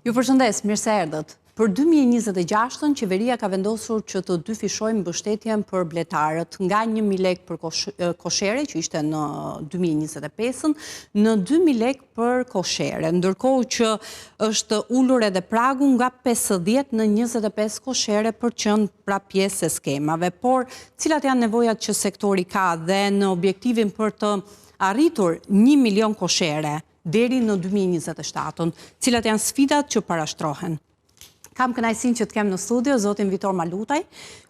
Ju përshëndes, mirë se erdhët. Për 2026-ën, qeveria ka vendosur që të dyfishojë mbështetjen për bletarët nga 1.000 lekë për koshere, që ishte në 2025-ën, në 2.000 lekë për koshere, ndërkohë që është ulur edhe pragu nga 50 në 25 koshere për qenë pra pjesë e skemave. Por, cilat janë nevojat që sektori ka dhe në objektivin për të arritur 1 milion koshere deri në 2027-ën, cilat janë sfidat që parashtrohen. Kam kënaqësinë që të kem në studio zotin Vitor Malutaj,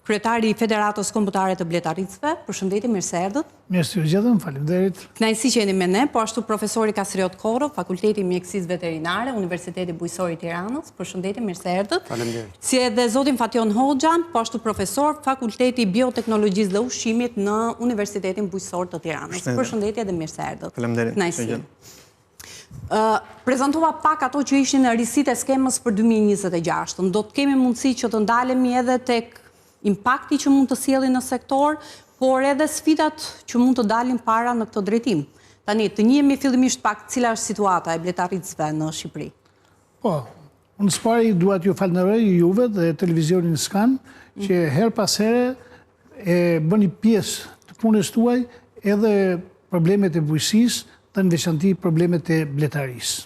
kryetari i Federatës Kombëtare të Bletaritësve. Përshëndetje, mirë se erdhët. Mirë se u gjetëm, faleminderit. Kënaqësi që jeni me ne, po ashtu profesori Kasriot Korro, Fakulteti i Mjekësisë Veterinare, Universiteti Bujqësor i Tiranës. Përshëndetje, mirë se erdhët. Faleminderit. Si edhe zotin Fation Hoxha, po ashtu profesor, Fakulteti i Bioteknologjisë dhe Ushqimit në Universitetin Bujqësor të Tiranës. Përshëndetje dhe mirë se erdhët. Faleminderit. Prezentova pak ato që ishin risitë e skemës për 2026. Do të kemi mundësi që të ndalemi edhe tek impakti që mund të sjellin në sektor, por edhe sfidat që mund të dalin para në këtë drejtim. Tani, të njihemi fillimisht pak cila është situata e bletaritësve në Shqipëri. Po, unë së pari dua t'ju falënderoj juve dhe televizionin Skan, që her pas here e bëni pjesë të punës tuaj edhe problemet e bujqësisë, të në veçanti problemet e bletarisë.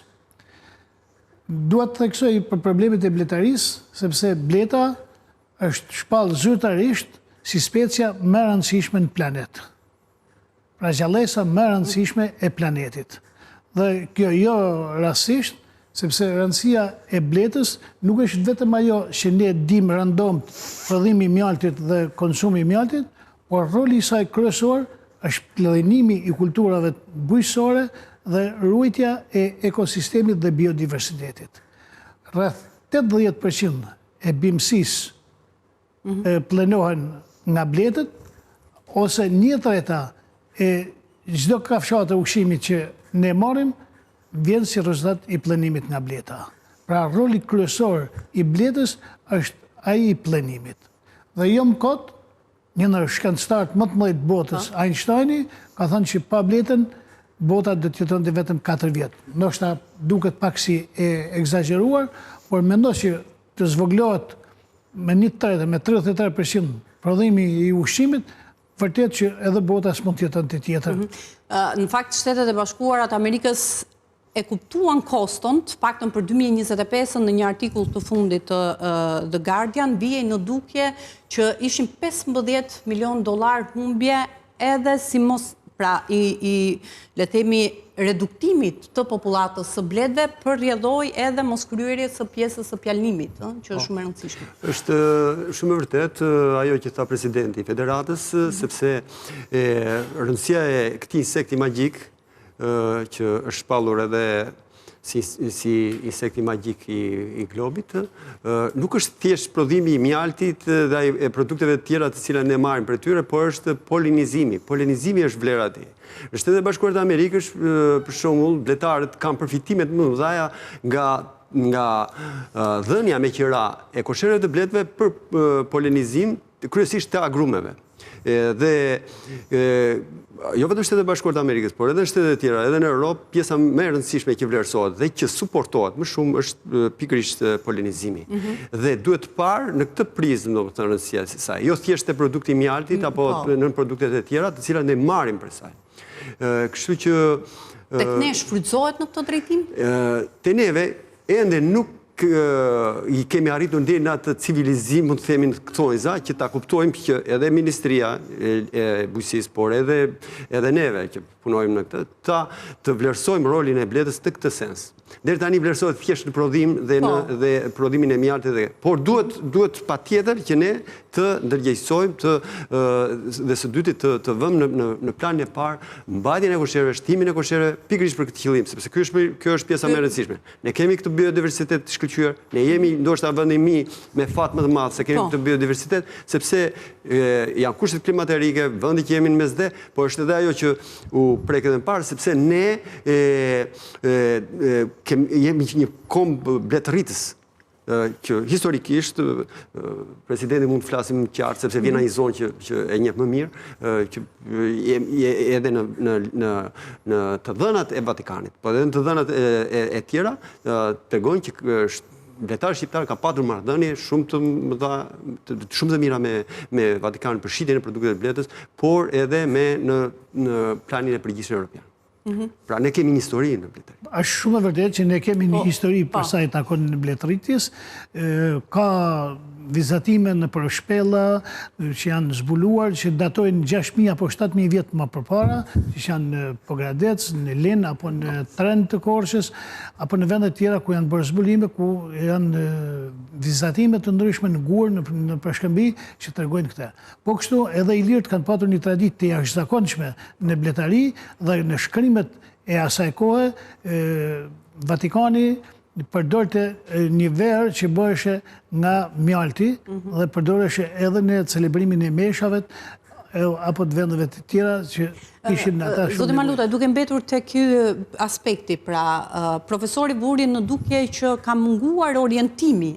Dua të theksoj për problemet e bletarisë, sepse bleta është shpallë zyrtarisht si specia më e rëndësishme në planet. Pra gjallësa më e rëndësishme e planetit. Dhe kjo jo rastësisht, sepse rëndësia e bletës nuk është vetëm ajo që ne dim rëndom prodhimi i mjaltit dhe konsumi i mjaltit, por roli i saj kryesor është plëdhenimi i kulturave bujqësore dhe ruajtja e ekosistemit dhe biodiversitetit. Rreth 80% e bimësisë planohen nga bletët, ose 1/3 e çdo kafshate ushqimit që ne marrim vjen si rezultat i planimit nga bleta. Pra roli kryesor i bletës është ai i planimit. Dhe jo më kot, një në shkencëtarët më të mëdhenj të botës, Einsteini, ka thënë që pa bletën, bota do të jetonte vetëm 4 vjet. Ndoshta duket pak si e egzageruar, por mendoj që të zvoglohet me 1/3, me 33% prodhimi i ushqimit, vërtet që edhe bota s'mund të jetonte tjetër. Në fakt, Shtetet e Bashkuara të Amerikës e kuptuan koston, të paktën për 2025 në një artikull të fundit të The Guardian, vijej në dukje që ishin $15 milion humbje edhe si mos pra i le themi reduktimit të popullatës së bletëve për rrjedhoj edhe moskryerjes së pjesës së pjallimit, që është shumë e rëndësishme. Është shumë e vërtet ajo që tha presidenti i Federatës, sepse rëndësia e këtij insekti magjik që është shpallur edhe si insekti magjik i globit, nuk është thjesht prodhimi i mjaltit dhe e produkteve të tjera të cilat ne marrim prej tyre, por është polinizimi. Polinizimi është vlera e tij. Në Shtetet e Bashkuara të Amerikës, për shembull, bletarët kanë përfitimet më të mëdha nga dhënia me qira e kosherëve të bletëve për polinizim, kryesisht të agrumeve. Dhe jo vetëm Shtetet e Bashkuara të Amerikës, por edhe në shtetet e tjera, edhe në Europë, pjesa më e rëndësishme që vlerësohet dhe që suportohet më shumë është pikërisht polinizimi. Dhe duhet të parë në këtë prizmë domethënë rëndësia e saj, jo thjesht te produkti i mjaltit apo në produktet e tjera, të cilat ne marrim për saj. Kështu që tek ne shfrytëzohet në këtë drejtim? Te neve ende nuk i kemi arritur deri në atë civilizim, mund të themi në këto eza, që ta kuptojmë që edhe Ministria e Bujqësisë, por edhe neve që punojmë në këtë, të vlerësojmë rolin e bletës të këtë sens. Deri tani vlerësohet thjesht në prodhim dhe prodhimin e mjaltit, por duhet patjetër që ne të ndërgjegjësojmë dhe së dyti të vëmë në planin e parë mbajtjen e kosherëve, shtimin e kosherëve pikërisht për këtë qëllim, sepse kjo është pjesa më e rëndësishme. Ne kemi këtë biodiversitet të shkëlqyer, ne jemi ndoshta vendi me fat më të madh se kemi këtë biodiversitet, sepse janë kushtet klimatike, vendi që jemi në mesdhe, por është edhe ajo që u preket më parë, sepse ne jemi një kombë bletëritës që historikisht presidenti mund të flasim qartë sepse vjen nga një zonë që e njeh më mirë, që edhe në të dhënat e Vatikanit, por edhe në të dhënat e tjera, tregojnë që Bletarë shqiptarë ka patur marrëdhënie shumë të mira me Vatikanin për shitjen e produkteve të bletës, por edhe në planin e përgjithshëm evropian. Pra ne kemi një histori në bletëri. Është shumë e vërtetë që ne kemi një histori për sa i takon në bletëritjes. Ka vizatime në për shpella që janë zbuluar, që datojnë 6.000 apo 7.000 vjetë më përpara, që janë në Pogradec, në Lin, apo në Trend të Korçës, apo në vendet tjera ku janë bërë zbulime, ku janë vizatime të ndryshme në Gur, në Përshkëmbi, që tregojnë këtë. Po kështu edhe ilirët kanë patur një traditë të jashtëzakonshme në bletari dhe në shkrimet e asaj kohe, Vatikani përdorte një verë që bëheshe nga mjalti dhe përdoreshe edhe në celebrimin e meshave apo të vendeve të tjera që ishin në ata shumë. Zotë Maluta, duke mbetur të ky aspekti, pra profesori Vuri në duke që ka munguar orientimi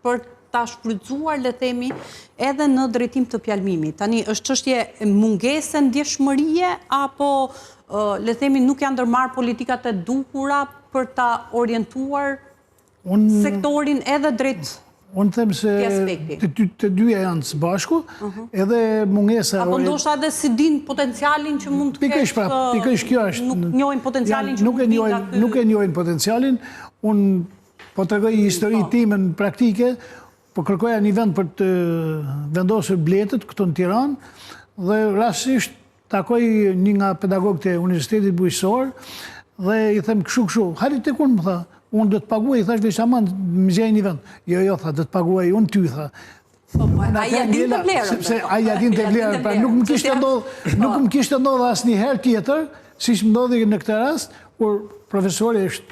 për ta shfrytzuar, le themi, edhe në drejtim të pjalmimit. Tani, është çështje mungese ndjeshmërie apo le themi nuk janë ndërmarrë politikat e duhura për ta orientuar sektorin edhe drejt unë them se të dyja janë së bashku, edhe mungesa... Apo ndoshta edhe si din potencialin që mund të kesh... Pikërisht kjo është... Nuk njohin potencialin që mund të nga ky... Nuk e njohin potencialin. Unë po të regoj histori time në praktike, po kërkoja një vend për të vendosur bletët këtu në Tiranë, dhe rastisht takoj një nga pedagogët e Universitetit Bujqësor, dhe i them kështu, hajde të kur më tha, unë do të paguaj, i thash veç aman, më gjej një vend. Jo, tha, do të paguaj, unë ty, tha. Aja din të vlerën. Sepse aja din të vlerën, pra nuk më kishtë ndodhë asë një herë tjetër, si që më ndodhë në këtë rast, kur profesori është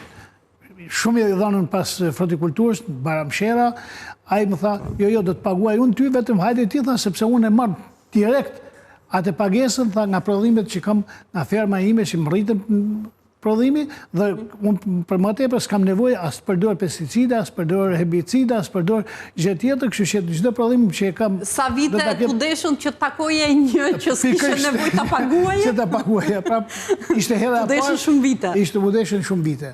shumë i dhanën pas frutikulturës, Baramshera, aji më tha, jo, do të paguaj, unë ty, vetëm hajde ti, tha, sepse unë e marë direkt atë pagesën, tha, nga prodhimet që kam nga ferma ime, që më rritën prodhimi, dhe unë për më tepër s'kam nevojë as të përdor pesticida, as përdor herbicida, as përdor gjë tjetër, kështu që çdo prodhim që e kam... Sa vite të deshën që takoje një që s'kishe nevojë ta paguaje? Që ta paguaje, pra ishte hera e parë. Të deshën shumë vite. Ishte u deshën shumë vite.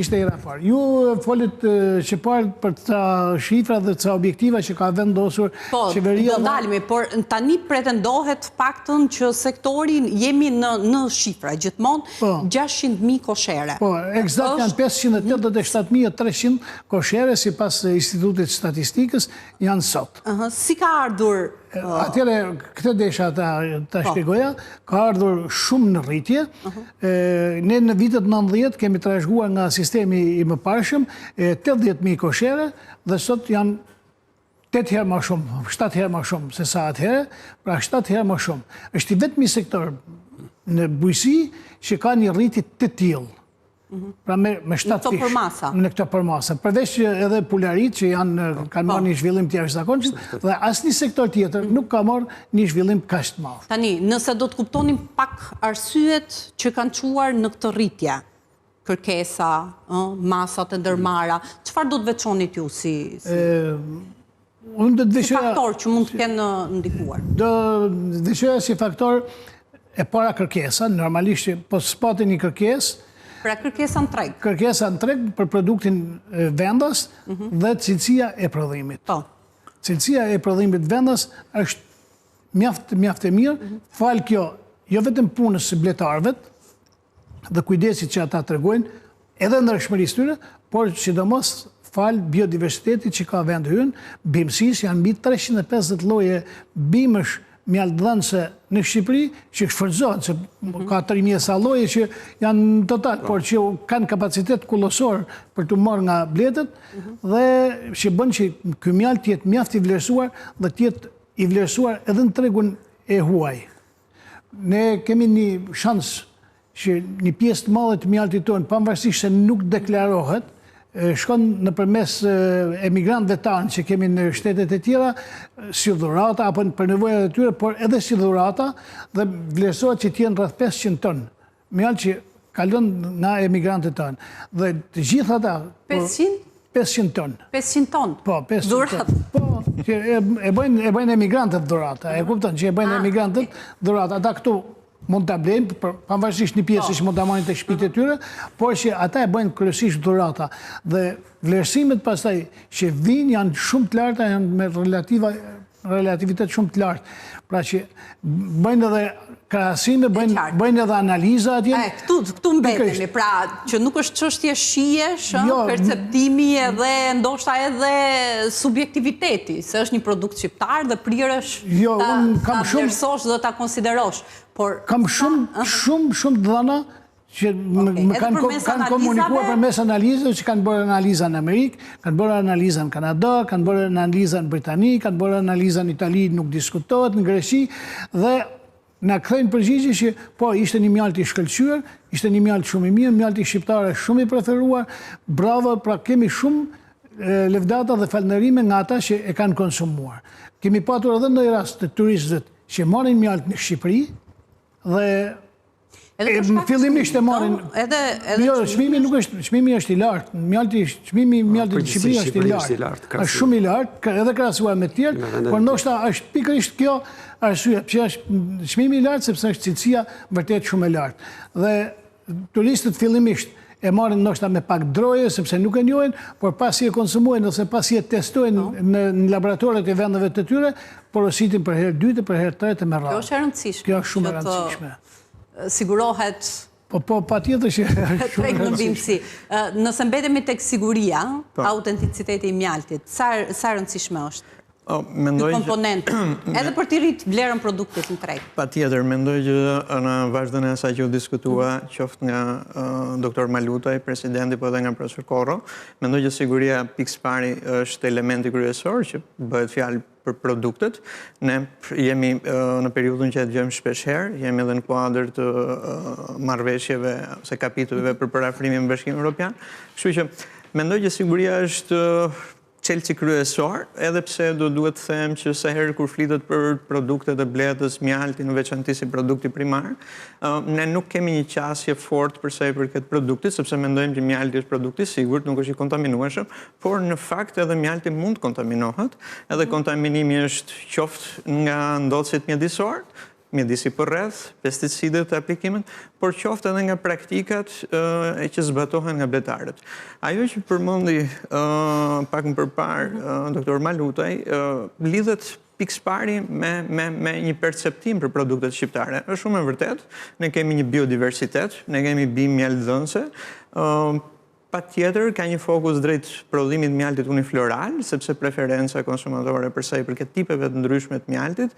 Ishte hera e parë. Ju folit që parë për ca shifra dhe ca objektiva që ka vendosur qeveria. Po, do dalemi, por tani pretendohet faktën që sektori jemi në shifra gjithmonë 600.000 koshere. Po, eksakt janë 587.300 koshere, si pas Institutit Statistikës, janë sot. Si ka ardhur? Atyre, këtë desha ta shpjegoja, ka ardhur shumë në rritje. Ne në vitet 90 kemi trashëguar nga sistemi i mëparshëm 80.000 koshere, dhe sot janë 8 herë më shumë, 7 herë më shumë se sa atëherë, pra 7 herë më shumë. Është i vetmi sektor në bujqësi që ka një rritit të tillë. Pra me 7 fish. Në këto përmasa. Përveç që edhe pularit që kanë marrë një zhvillim të jashtëzakonshëm, dhe asnjë sektor tjetër nuk ka marrë një zhvillim kaq të madh. Tani, nëse do të kuptonim pak arsyet që kanë çuar në këtë rritje, kërkesa, masat e ndërmarra, çfarë do të veçonit ju si faktor që mund të kenë ndikuar? Do veçoja si faktor e para kërkesa, normalisht që po s'pati një kërkesë. Pra kërkesa në treg? Kërkesa në treg për produktin vendas dhe cilësia e prodhimit. Po. Cilësia e prodhimit vendas është mjaft e mirë, falë kjo, jo vetëm punës së bletarëvet dhe kujdesit që ata tregojnë, edhe ndërshmërisë tyre, por sidomos falë biodiversitetit që ka vend hynë, bimësisë janë mbi 350 lloje bimësh mjaltëdhënëse në Shqipëri që shfrytëzohen, se ka 3.000 sa lloje që janë në total, por që kanë kapacitet kullosor për të marrë nga bletët dhe që bën që ky mjalt të jetë mjaft i vlerësuar dhe të jetë i vlerësuar edhe në tregun e huaj. Ne kemi një shans që një pjesë të madhe të mjaltit tonë, pavarësisht se nuk deklarohet, shkon në përmes emigrantëve tanë që kemi në shtetet e tjera, si dhurata, apo për nevojat e tyre, por edhe si dhurata, dhe vlerësohet që t'jenë rreth 500 tonë, mjalt që kalon nga emigrantët tanë. Dhe të gjitha ata... 500 tonë. 500 tonë? Po, 500 tonë. Po, që e bëjnë emigrantët dhurata, e kupton që e bëjnë emigrantët dhurata. Ata këtu mund ta blejnë, pavarësisht një pjesë që mund ta marrin tek shtëpitë e tyre, por që ata e bëjnë kryesisht dhurata. Dhe vlerësimet pastaj që vijnë janë shumë të larta, janë me relativitet shumë të lartë. Pra që bëjnë edhe krahasime, bëjnë edhe analiza atje. Këtu mbetemi, pra që nuk është çështje shijesh, perceptimi edhe ndoshta edhe subjektiviteti, se është një produkt shqiptar dhe prirësh ta vlerësosh dhe ta konsiderosh. Kam shumë dhëna që kanë komunikuar përmes analizave, që kanë bërë analiza në Amerikë, kanë bërë analiza në Kanada, kanë bërë analiza në Britani, kanë bërë analiza në Itali, nuk diskutohet, në Greqi, dhe na kthejnë përgjigje që po ishte një mjaltë i shkëlqyer, ishte një mjaltë shumë i mirë, mjalti shqiptar është shumë i preferuar. Bravo, pra kemi shumë lëvdata dhe falënderime nga ata që e kanë konsumuar. Kemi patur edhe ndonjë rast të turistëve që marrin mjalt në Shqipëri dhe fillimisht e marrin. Jo, çmimi është i lartë. Çmimi i mjaltit në Shqipëri është i lartë. Është shumë i lartë, edhe krahasuar me të tjerë, por ndoshta është pikërisht kjo arsye, që është çmimi i lartë sepse është cilësia vërtet shumë e lartë. Dhe turistët fillimisht e marrin ndoshta me pak droje sepse nuk e njohin, por pasi e konsumojnë ose pasi e testojnë në laboratoret e vendeve të tyre, porositin për herë dytë, për herë tretë me radhë. Kjo është e rëndësishme. Kjo është shumë e rëndësishme. Sigurohet patjetër që tek nënbimësi. Nëse mbetemi tek siguria, autenticiteti i mjaltit, sa rëndësishme është? Ky komponent, edhe për të rritë vlerën produktit në treg. Patjetër, mendoj që në vazhdën e asaj që u diskutua, qoftë nga doktor Malutaj, presidenti, po edhe nga profesor Korro, mendoj që siguria pikë pari është elementi kryesor që bëhet fjalë për produktet. Ne jemi në periudhën që e dëgjojmë shpesh herë, jemi edhe në kuadër të marrëveshjeve ose kapitujve për parafrimin me Bashkimin Evropian. Kështu që mendoj që siguria është çelësi kryesor, edhe pse duhet të them që sa herë kur flitet për produktet e bletës, mjaltin në veçantë si produkti primar, ne nuk kemi një qasje fort për sa i përket produktit, sepse mendojmë që mjalti është produkt i sigurt, nuk është i kontaminueshëm, por në fakt edhe mjalti mund kontaminohet, edhe kontaminimi është qoftë nga ndodhësit mjedisor, mjedisi përreth, pesticidet, aplikimet, por qoftë edhe nga praktikat që zbatohen nga bletarët. Ajo që përmendi pak më përpara doktor Malutaj, lidhet pikë pari me një perceptim për produktet shqiptare. Është shumë e vërtet, ne kemi një biodiversitet, ne kemi bimë mjaltëdhënëse, patjetër ka një fokus drejt prodhimit mjaltit unifloral, sepse preferenca konsumatore për sa i përket tipeve të ndryshme të mjaltit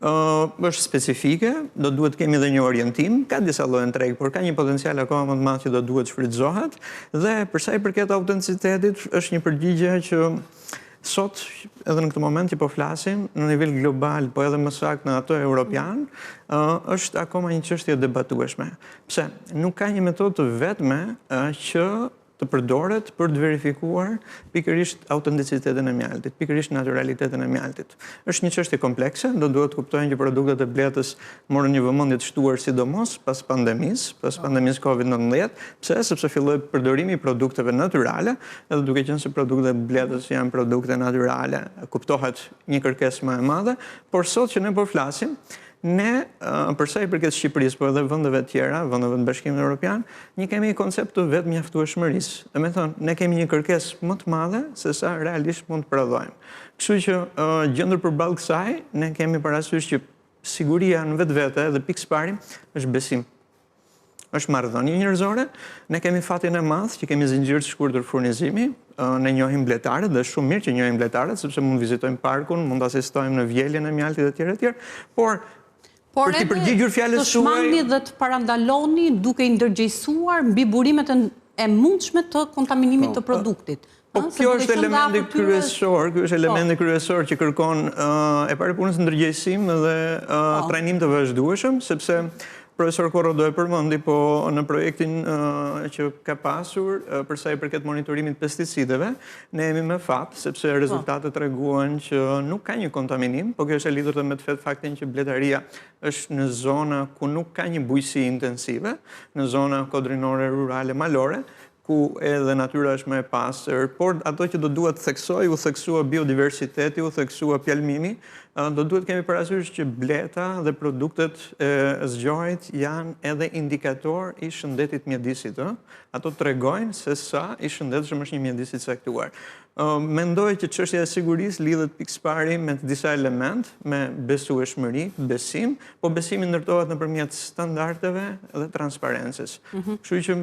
është specifike, do duhet kemi edhe një orientim, ka disa lloje në treg, por ka një potencial akoma më të madh që do duhet shfrytëzohet, dhe për sa i përket autenticitetit është një përgjigje që sot, edhe në këtë moment që po flasim, në nivel global, po edhe më saktë në ato europian, është akoma një çështje debatueshme. Pse? Nuk ka një metodë të vetme që të përdoret për të verifikuar pikërisht autenticitetin e mjaltit, pikërisht naturalitetin e mjaltit. Është një çështje komplekse, do duhet të kuptojnë që produktet e bletës morën një vëmendje të shtuar sidomos pas pandemisë COVID-19, pse? Sepse filloi përdorimi i produkteve natyrale, edhe duke qenë se produktet e bletës janë produkte natyrale, kuptohet një kërkesë më e madhe, por sot që ne po flasim, ne, përsa i përket Shqipërisë, po edhe vendeve tjera, vendeve të Bashkimit Evropian, ne kemi një koncept të vetë mjaftueshmërisë. Do të thonë, ne kemi një kërkesë më të madhe se sa realisht mund të prodhojmë. Kështu që gjendër përballë kësaj, ne kemi parasysh që siguria në vetvete dhe pikë pari është besim. Është marrëdhënie njerëzore, ne kemi fatin e madh që kemi zinxhir të shkurtër furnizimi, ne njohim bletarët dhe shumë mirë që njohim bletarët, sepse mund vizitojmë parkun, mund asistojmë në vjeljen e mjaltit e tjerë, por edhe të shmangni dhe të parandaloni duke i ndërgjegjësuar mbi burimet e mundshme të kontaminimit të produktit. Po kjo është elementi kryesor që kërkon e pari punës ndërgjegjësim dhe trajnim të vazhdueshëm, sepse profesor Korro do e përmendi, po në projektin që ka pasur për sa i përket monitorimit pesticideve, ne jemi me fat, sepse rezultatet treguan që nuk ka një kontaminim, po kjo është e lidhur me të faktin që bletaria është në zona ku nuk ka një bujësi intensive, në zona kodrinore, rurale, malore, ku edhe natyra është më e pastër, por ato që do duhet theksoj, u theksua biodiversiteti, u theksua pjalmimi, do duhet kemi parasysh që bleta dhe produktet e zgjorit janë edhe indikator i shëndetit mjedisit. Ato tregojnë se sa i shëndetshëm është një mjedis i caktuar. Mendoj që çështja e sigurisë lidhet pikëpari me disa element, me besueshmëri, besim, po besimi ndërtohet nëpërmjet standardeve dhe transparencës. Kështu që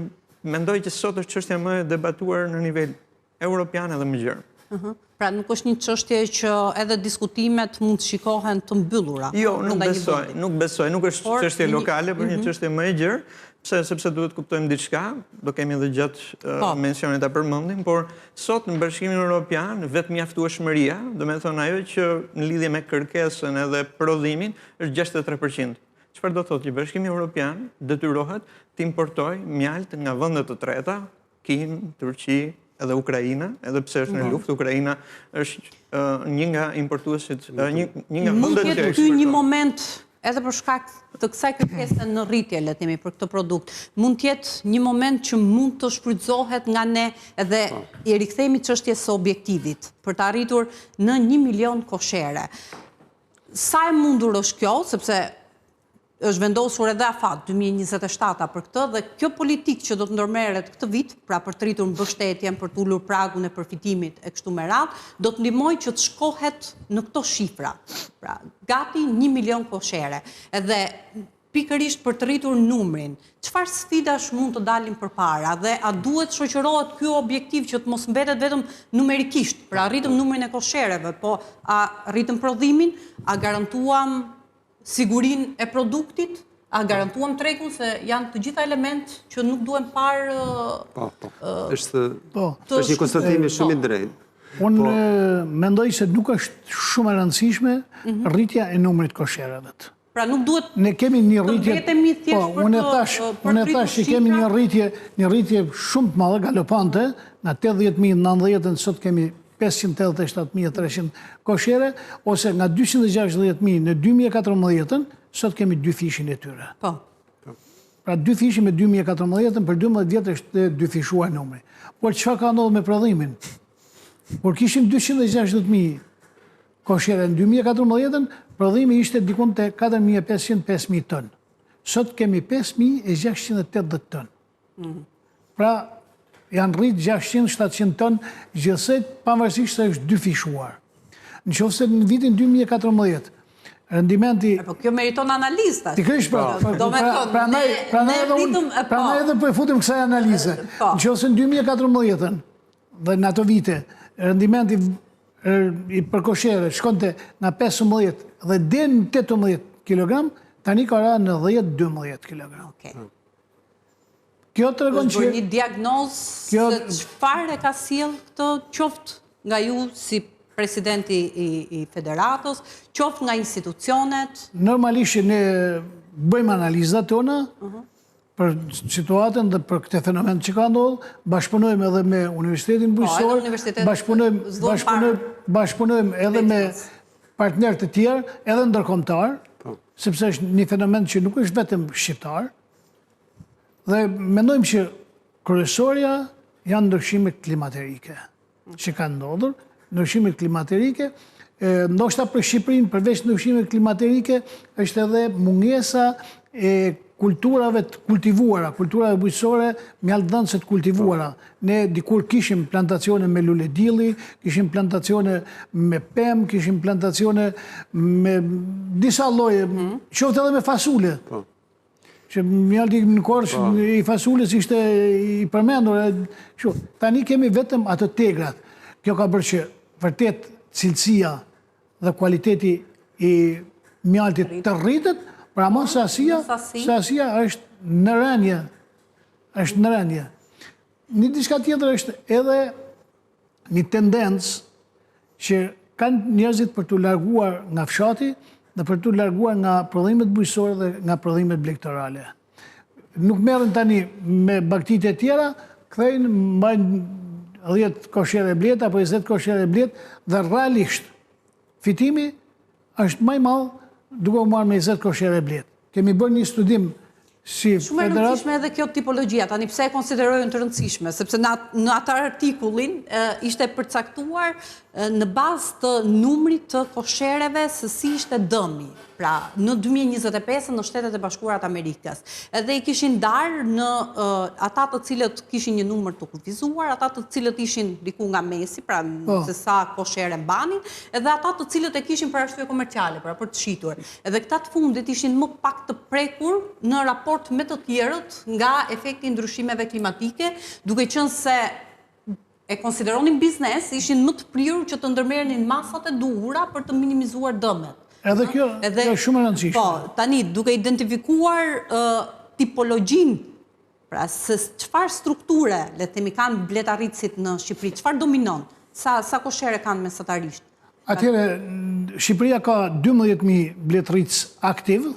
mendoj që sot është çështja më e debatuar në nivel europian edhe më gjerë. Pra nuk është një çështje që edhe diskutimet mund të shikohen të mbyllura. Jo, nuk besoj, nuk është çështje lokale, por një çështje më e gjerë, sepse duhet kuptojmë diçka, do kemi edhe gjatë mencionit ta përmendim, por sot në Bashkimin Evropian vetëm mjaftueshmëria, do të thonë ajo që në lidhje me kërkesën edhe prodhimin është 63%. Çfarë do thotë që Bashkimi Evropian detyrohet të importojë mjalt nga vende të treta, Kinë, Turqi, edhe Ukraina, edhe pse është në luftë, Ukraina është një nga importuesit, një nga vendet që eksportojnë. Mund të një moment, edhe për shkak të kësaj kërkese në rritje, le të themi, për këtë produkt, mund të jetë një moment që mund të shfrytëzohet nga ne edhe i rikthehemi çështjes së objektivit për të arritur në 1 milion koshere. Sa e mundur është kjo, sepse është vendosur edhe afat 2027 për këtë dhe kjo politikë që do të ndërmerret këtë vit, pra për të rritur mbështetjen, për të ulur pragun e përfitimit e kështu me radhë, do të ndihmojë që të shkohet në këto shifra. Pra, gati 1 milion koshere. Edhe pikërisht për të rritur numrin, çfarë sfidash mund të dalin përpara dhe a duhet shoqërohet ky objektiv që të mos mbetet vetëm numerikisht, pra arritëm numrin e koshereve, po a arritëm prodhimin, a garantuam sigurin e produktit, a garantuam tregun se janë të gjitha element që nuk duhem parë... është një konstatim shumë i drejtë. Unë mendoj se nuk është shumë e rëndësishme rritja e numrit koshereve. Pra nuk duhet ne kemi një rritje, mbetemi thjesht për unë e thash që kemi një rritje shumë të madhe galopante, nga 80.000 në 90-ën sot kemi 587.300 koshere, ose nga 260.000 në 2014-ën, sot kemi 2 fishin e tyre. Pra 2 fishin me 2014-ën, për 12 vjetë është 2 fishuar numri. Por çfarë ka ndodhur me prodhimin? Por kishim 260.000 koshere në 2014-ën, prodhimi ishte dikun të 4.500-5.000 ton. Sot kemi 5.680 ton. Pra, janë rritë 600-700 ton gjithsej, pavarësisht se është 2 fishuar. Në qoftë se në vitin 2014, rendimenti... Po kjo meriton analizë. Pikërisht pranaj edhe po e futim kësaj analize. Në qoftë se në 2014 dhe në ato vite, rendimenti i përkoshere shkonte nga 15 dhe deri në 18 kg, tani ka ra në 10-12 kg. Kjo të regon që... Është një diagnozë se çfarë ka sjell këtë qoftë nga ju si presidenti i federatës, qoftë nga institucionet? Normalisht ne bëjmë analizat tona për situatën dhe për këtë fenomen që ka ndodhur, bashkëpunojmë edhe me Universitetin Bujqësor, bashkëpunojmë edhe me partnerë të tjerë, edhe ndërkombëtar, sepse është një fenomen që nuk është vetëm shqiptar. Dhe mendojmë që kryesorja janë ndryshimet klimaterike që kanë ndodhur, ndryshimet klimaterike, ndoshta për Shqipërinë përveç ndryshimet klimaterike është edhe mungesa e kulturave të kultivuara, kulturave bujqësore mjaltdhënëse të kultivuara. Ne dikur kishim plantacione me lule dielli, kishim plantacione me pemë, kishim plantacione me disa lloje, qoftë edhe me fasule. Që mjalti në Korç i fasulës ishte i përmendur. Tani kemi vetëm ato tegrat. Kjo ka bërë që vërtet cilësia dhe kualiteti i mjaltit të rritet, pra mos sasia është në rënje. Është në rënje. Një diçka tjetër është edhe një tendencë që kanë njerëzit për të larguar nga fshati dhe për të larguar nga prodhimet bujqësore dhe nga prodhimet blegtorale. Nuk merren tani me bagtitë e tjera, kthejnë, mbajnë 10 koshere blet apo 20 koshere blet dhe realisht fitimi është më i madh duke u marrë me 20 koshere blet. Kemi bërë një studim Shumë e rëndësishme edhe kjo tipologjia, tani pse e konsiderojnë të rëndësishme, sepse në atë artikullin ishte përcaktuar në bazë të numrit të koshereve se si ishte dëmi. Pra, në 2025 në Shtetet e Bashkuara të Amerikës. Edhe i kishin darë në ata të cilët kishin një numër të kufizuar, ata të cilët ishin diku nga mesi, pra se sa koshere mbanin, edhe ata të cilët e kishin për arsye komerciale, pra për të shitur. Edhe këta të fundit ishin më pak të prekur në raport me të tjerët nga efekti ndryshimeve klimatike, duke qenë se e konsideronin biznes, ishin më të prirur që të ndërmerrnin masat e duhura për të minimizuar dëmet. Edhe kjo është shumë e rëndësishme. Po, tani, duke identifikuar tipologjin, pra se çfarë strukture, le të themi, kanë bletarritësit në Shqipëri, çfarë dominon, sa koshere kanë mesatarisht? Atëherë, Shqipëria ka 12.000 bletëritës aktiv,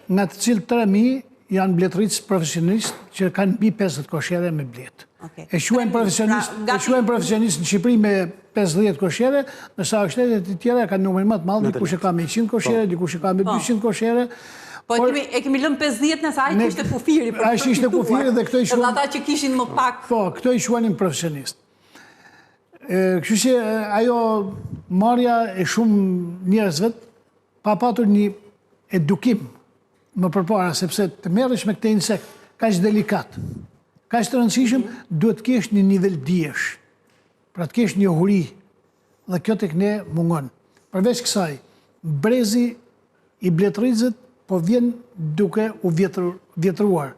nga të cilë 3.000 janë bletëritës profesionistë që kanë mbi 50 koshere me bletë. E quajnë profesionistë në Shqipëri me 50 koshere, nësa shtetet të tjera kanë numër më të madh, dikush e ka me 100 koshere, dikush e ka me 200 koshere. Po e kemi lënë 50 nësa ajtë ishte kufiri. Ajtë ishte kufiri dhe këto i shuanin... Dhe ata që kishin më pak... Po, këto i shuanin profesionistë. Kështu që ajo marrja e shumë njerëzve pa patur një edukim më përpara, sepse të merresh me këtë insekt, kaq delikat, kaq të rëndësishëm, duhet të kesh një nivel dijesh. Pra të kesh një huri, dhe kjo tek ne mungon. Përveç kësaj, brezi i bletërizët po vjen duke u vjetruar.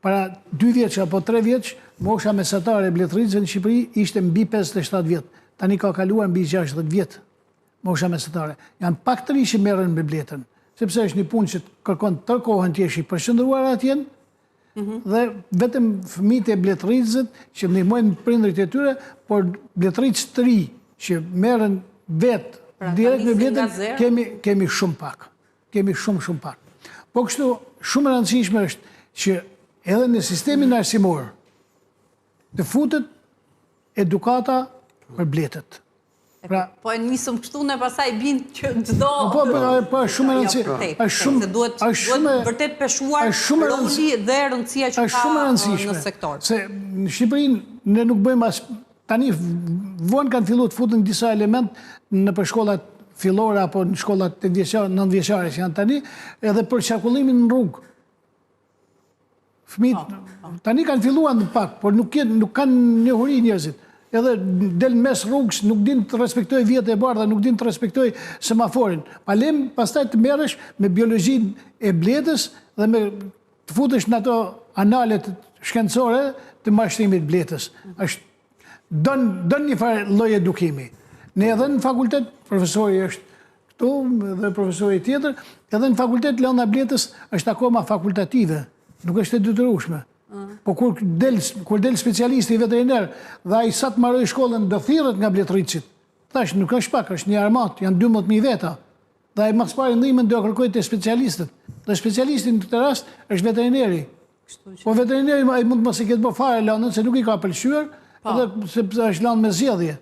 Para 2 vjeç apo 3 vjeç, mosha mesatare e bletërizëve në Shqipëri ishte mbi 57 vjet. Tani ka kaluar mbi 60 vjet mosha mesatare. Janë pak të rinj që merren me bletën, sepse është një punë që kërkon tërë kohën të jesh i përshëndruar atje, dhe vetëm fëmijët e bletërizët që ndihmojnë prindërit e tyre, por bletërizë të ri që merren vetë direkt me bletën, kemi shumë pak. Kemi shumë pak. Po kështu, shumë e rëndësishme është që edhe në sistemin arsimor të futet edukata për bletët. Po e nisëm kështu në pasaj binë që çdo... Po shumë e rëndësishme. Se duhet vërtet peshuar roli dhe rëndësia që ka në sektor. Se në Shqipërinë ne nuk bëjmë as... Tani vonë kanë filluar të futen disa element në për shkollat fillore apo në shkollat 9-vjeçare që janë tani, edhe për qarkullimin në rrugë. Fëmijët tani kanë filluar në pak, por nuk kanë njohuri njerëzit. Edhe del mes rrugës, nuk din të respektoj vjetë e bardha, nuk din të respektoj semaforin. Pa lem, pastaj të merresh me biologjinë e bletës dhe me të futesh në ato analet shkencore të mashtrimit bletës. Don një farë lloj edukimi. Ne edhe në fakultet, profesori është këtu dhe profesori tjetër, edhe në fakultet lënda bletës është akoma fakultative, nuk është e detyrueshme. Po kur del specialisti veteriner dhe ai sa të mbaroj shkollën do thirret nga bletëritësit. Thash nuk është pak, është një armat, janë 12.000 veta. Dhe ai mas pari ndihmën do kërkoj te specialistët. Dhe specialisti në këtë rast është veterineri. Po veterineri ai mund mos i ketë bërë fare lëndën se nuk i ka pëlqyer, edhe sepse është lënë me zgjedhje.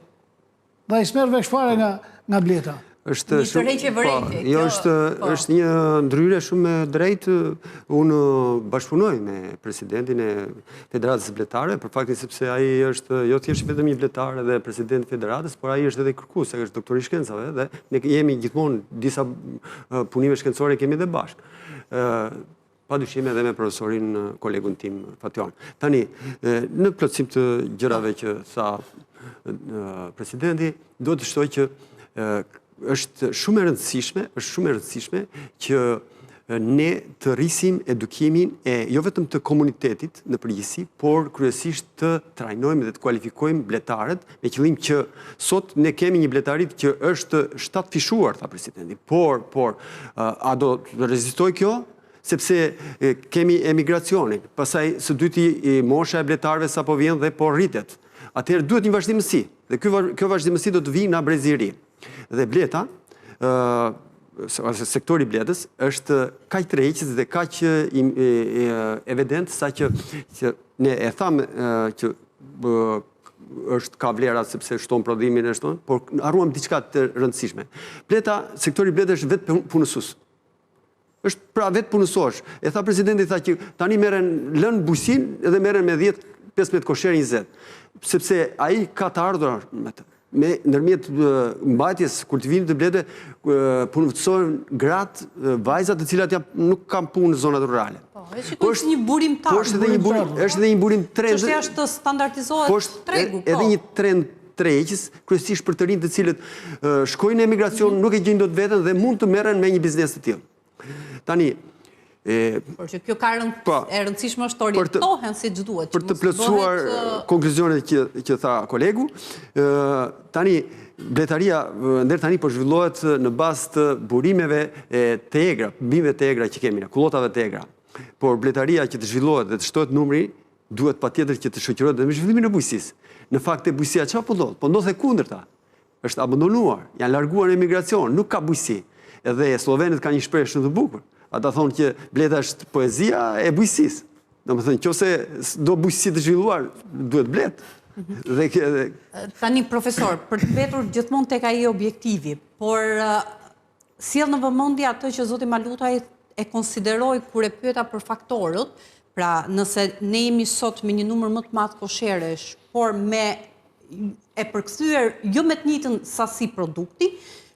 Dhe ai s'merr vesh fare nga bleta. Është një ndryrë shumë e drejtë. Unë bashkëpunoj me presidentin e Federatës Bletare, për faktin sepse ai është jo thjesht vetëm një vletar dhe president i Federatës, por ai është edhe kërkues, ai është doktor i shkencave dhe ne jemi gjithmonë disa punime shkencore kemi edhe bashkë. Padyshim edhe me profesorin kolegun tim Fation. Tani, në plotësim të gjërave që tha presidenti, do të shtoj që është shumë e rëndësishme që ne të rrisim edukimin e jo vetëm të komunitetit në përgjithësi, por kryesisht të trajnojmë dhe të kualifikojmë bletarët me qëllim që sot ne kemi një bletarit që është 7 fishuar, tha presidenti. Por a do të rezistoj kjo? Sepse kemi emigracionin, pasaj së dyti mosha e bletarëve sa po vjen dhe po rritet. Atëherë duhet një vazhdimësi, dhe kjo vazhdimësi do të vijë nga breziri. Dhe bleta, sektori bletës, është kaq tërheqës dhe kaq evident sa që ne e thamë që është ka vlera sepse shton prodhimin e shton, por arruam diçka të rëndësishme. Bleta, sektori bletës është vetë punësues. është pra vetë punësosh. E tha presidenti, tha që tani lën bujësin edhe merren me 15 kosher 20. Sepse ai ka të ardhurar me të. Ndërmjet mbajtjes kultivimit të bletëve punësohen gratë, vajzat të cilat nuk kanë punë në zonat rurale. Është një burimtar. Është edhe një burim trend. Çështja është të standardizohet tregu. Edhe një trend tregjes, kryesisht për të rinjt të cilët shkojnë në emigracion, nuk e gjejnë dot veten dhe mund të merren me një biznes të tillë. Tani, por që kjo ka rëndësishme është të orientohen siç duhet. Për të plotësuar konkluzionet që tha kolegu, tani bletaria ndër tani po zhvillohet në bazë të burimeve të egra, bimëve të egra që kemi, kullotave të egra. Por bletaria që të zhvillohet dhe të shtohet numri, duhet patjetër që të shoqërohet dhe me zhvillimin e bujqësisë. Në fakt e bujqësia çfarë po ndodh? Po ndodh e kundërta. Është abandonuar, janë larguar në emigracion, nuk ka bujqësi. Edhe slovenët kanë një shprehje shumë të bukur. Ata thonë që bleta është poezia e bujqësisë. Domethënë, nëse do bujqësi të zhvilluar, duhet bletë. Tani, profesor, për të mbetur gjithmonë tek ai objektivi, por sjell në vëmendje atë që zoti Malutaj e konsideroi kur e pyeta për faktorët, pra nëse ne jemi sot me një numër më të madh kosheresh, por me e përkthyer jo me të njëjtën sasi produkti,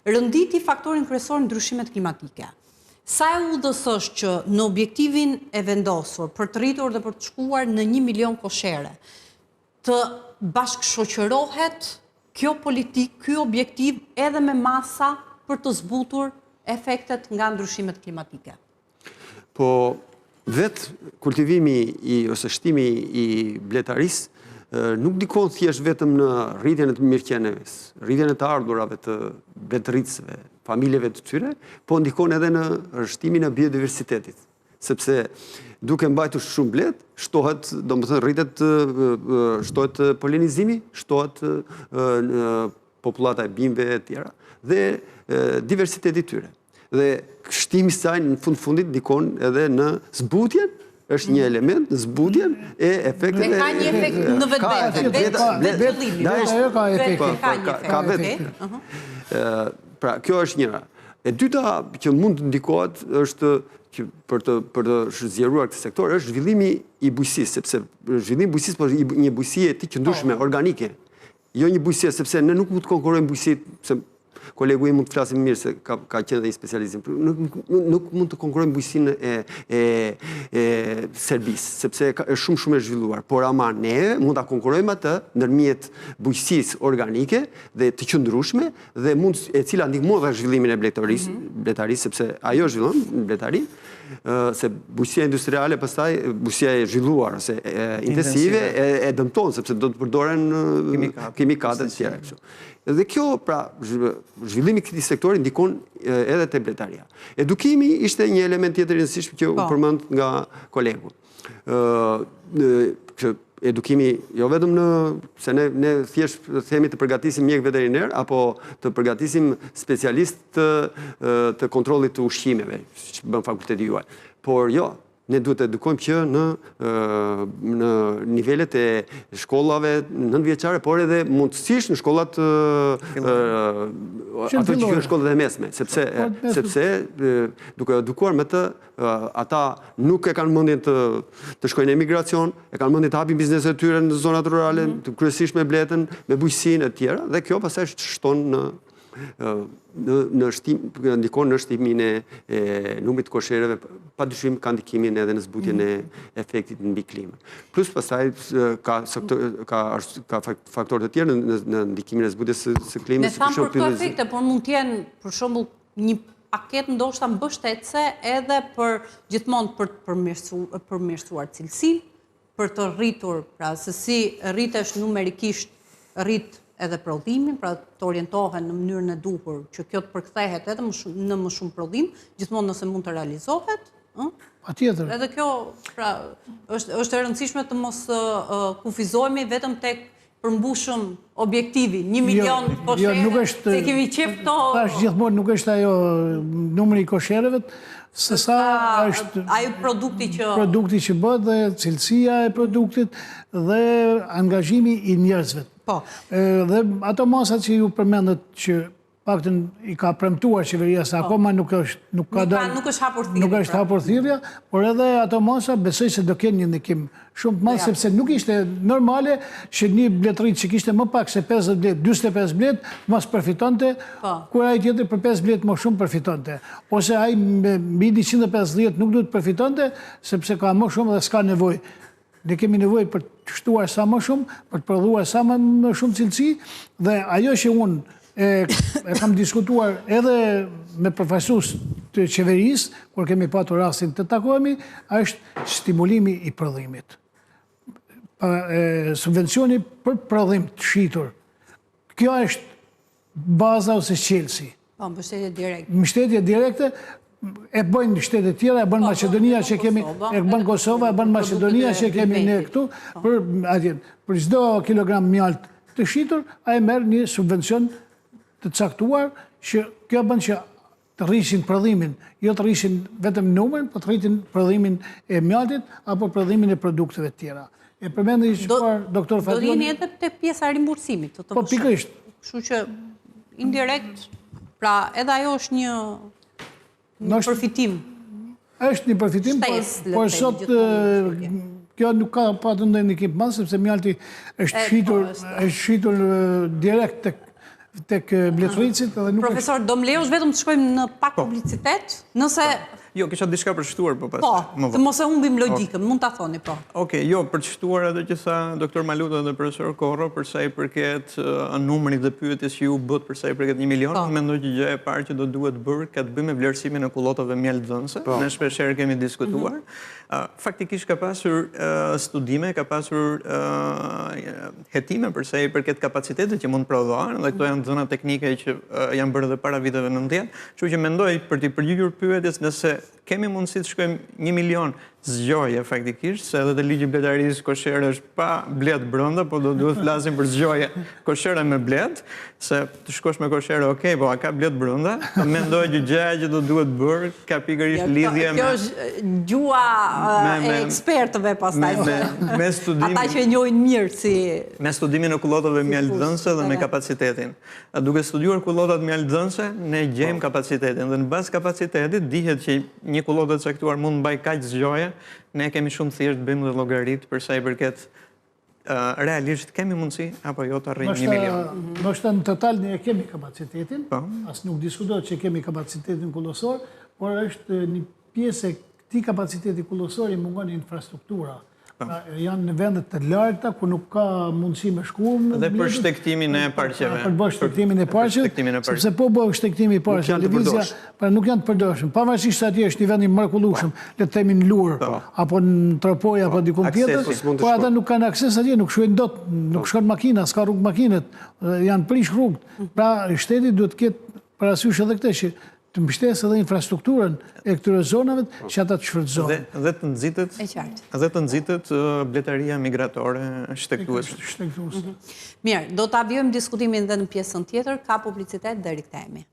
rënditi faktorin kryesor ndryshimet klimatike. Sa e udhës është që në objektivin e vendosur për të rritur dhe për të shkuar në 1 milion koshere, të bashkëshoqërohet kjo politik, ky objektiv edhe me masa për të zbutur efektet nga ndryshimet klimatike? Po, vetë kultivimi ose shtimi i bletarisë nuk dikon thjesht vetëm në rritjen e të mirëqenies, rritjen e të ardhurave të bletëritësve, familjeve të tyre, po ndikon edhe në shtimin e biodiversitetit. Sepse duke mbajtur shumë blet, shtohet, domethënë shtohet polenizimi, shtohet popullata e bimëve e tjera dhe diversiteti tyre. Dhe shtimi i saj në fundit dikon edhe në zbutjen, është një element në zbutjen e efekteve. Dhe ka një efekt në vetë. Ka vetë. Pra, kjo është njëra. E dyta që mund të ndikohet është që për të zgjeruar këtë sektor është zhvillimi i bujqësisë, sepse zhvillimi i bujqësisë po një bujqësie e qëndrueshme, organike. Jo një bujqësie sepse ne nuk mund të konkurrojmë bujqësitë, kolegu im mund të flasim mirë se ka qenë dhe një specializim. Nuk mund të konkurrojmë bujqësinë e Serbisë, sepse është shumë e zhvilluar. Por ama ne mund ta konkurrojmë atë ndërmjet bujqësisë organike dhe të qëndrueshme dhe e cila ndihmon dhe zhvillimin e bletarisë, sepse ajo zhvillon bletarinë, se bujqësia industriale pastaj bujqësia e zhvilluar ose intensive e dëmton sepse do të përdoren kimikate të tjera kështu. Dhe kjo, pra, zhvillimi këtij sektori ndikon edhe te bletaria. Edukimi ishte një element tjetër i rëndësishëm që u përmend nga kolegu. Edukimi jo vetëm se ne thjesht themi të përgatisim mjek veteriner apo të përgatisim specialist të kontrollit të ushqimeve, që bën fakulteti juaj. Por jo, ne duhet të edukojmë që në nivelet e shkollave nëntëvjeçare, por edhe mundësisht në shkollat ato që quhen shkollat e mesme, sepse duke edukuar me të, ata nuk e kanë mendjen të shkojnë në emigracion, e kanë mendjen të hapin bizneset e tyre në zonat rurale, kryesisht me bletën, me bujqësinë e tjera, dhe kjo pastaj shton ndikon në shtimin e numrit të koshereve, padyshim ka ndikimin edhe në zbutjen e efektit mbi klimën. Plus pastaj ka faktorë të tjerë në ndikimin e zbutjes së klimës. Ne thamë për këto efekte, por mund të jenë për shembull një paketë ndoshta mbështetëse edhe për gjithmonë për të përmirësuar cilësinë, për të rritur, pra se si rritesh numerikisht rrit edhe prodhimin, pra të orientohen në mënyrën e duhur që kjo të përkthehet edhe në më shumë prodhim, gjithmonë nëse mund të realizohet. Patjetër. Edhe kjo, pra, është e rëndësishme të mos kufizohemi vetëm tek përmbushëm objektivi, 1 milion koshere, se kemi qef këto... Tash gjithmonë nuk është ajo numri i koshereve, se sa është... Ajo produkti që bëhet dhe cilësia e produktit dhe angazhimi i njerëzve. Po. Dhe ato masat që ju përmendet që paktën i ka premtuar qeveria se akoma nuk është hapur thirrja, por edhe ato masa besoj se do kenë një ndikim shumë të madh, sepse nuk ishte normale që një bletëri që kishte më pak se 50 blet, 45 blet, mos përfitonte, kur ai tjetër për 5 blet më shumë përfitonte. Ose ai mbi 150 nuk duhet përfitonte, sepse ka më shumë dhe s'ka nevojë. Ne kemi nevojë për të shtuar sa më shumë, për të prodhuar sa më shumë cilësi, dhe ajo që unë e kam diskutuar edhe me përfaqësues të qeverisë, kur kemi patur rastin të takohemi, është stimulimi i prodhimit. Subvencioni për prodhim të shitur. Kjo është baza ose qelësi. Po, mbështetje direkte. Mbështetje direkte e bëjnë shtetet tjera, e bën Maqedonia që kemi, e bën Kosova, e bën Maqedonia që kemi ne këtu, për çdo kilogram mjalt të shitur, ai merr një subvencion të caktuar, që kjo bën që të rrishin prodhimin, jo të rrishin vetëm numrin, po të rritin prodhimin e mjaltit apo prodhimin e produkteve të tjera. E përmendi çfarë doktor Fationi. Do jeni edhe te pjesa e rimbursimit, Po pikërisht. Kështu që indirekt, pra edhe ajo është një përfitim. Është një përfitim, por sot kjo nuk ka patur ndonjë ndikim të madh, sepse mjalti është shitur direkt tek bletëricit. Profesor, do më lejosh vetëm të shkojmë në pak publicitet, nëse... Jo, kisha diçka për shtuar, po pas. Po, të mos e humbim logjikën, mund ta thoni, po. Okej, jo, për të shtuar atë që tha doktor Maluta dhe profesor Korro, për sa i përket numrit dhe pyetjes që ju bët për sa i përket 1 milion, mendoj që gjë e parë që do duhet bërë ka të bëjë me vlerësimin e kullotave mjaltëdhënëse. Ne shpeshherë kemi diskutuar. Faktikisht ka pasur studime, ka pasur hetime për sa i përket kapacitetit që mund prodhohen, dhe këto janë dhëna teknike që janë bërë edhe para viteve 90, kështu që mendoj për të përgjigjur pyetjes nëse kemi mundësi të shkojmë 1 milion zgjoje faktikisht, se edhe të ligji bletarisë koshere është pa blet brenda, po do duhet flasim për zgjoje koshere me blet, se të shkosh me koshere, okej, po a ka blet brenda, mendoj që gjëja që do duhet bërë ka pikërisht lidhje me... Kjo është gjua e ekspertëve pastaj. Me studimin... Ata që e njohin mirë si... Me studimin e kullotave mjaltëdhënëse dhe me kapacitetin. Duke studiuar kullotat mjaltëdhënëse, ne gjejmë kapacitetin, dhe në bazë kapacitetit dihet që një kullot e caktuar mund mbaj kaq zgjoje, ne kemi shumë thjesht bëjmë dhe llogarit për sa i përket realisht kemi mundësi apo jo të arrijmë 1 milion. Ndoshta në total ne kemi kapacitetin, as nuk diskutohet që kemi kapacitetin kullosor, por është një pjesë e këtij kapaciteti kullosor i mungon infrastruktura. Janë në vendet të larta ku nuk ka mundësi me shku. Dhe për shtektimin e parqeve. Për bërë shtektimin e parqeve, sepse po bëhë shtektimi i parqeve, lëvizja nuk janë të përdorshëm. Pavarësisht atje është një vend i mrekullueshëm, le të themi në Lurë, apo në Tropoj, apo dikun tjetër, por ata nuk kanë akses atje, nuk shkojnë dot, nuk shkon makina, s'ka rrugë makinët, janë prish rrugët. Pra shteti duhet të ketë parasysh edhe këtë që të mbështesë edhe infrastrukturën e këtyre zonave që ata të shfrytëzohen. Dhe të nxitet bletaria migratore shtektuese. Mirë, do ta vijmë diskutimin edhe në pjesën tjetër, ka publicitet dhe rikthehemi.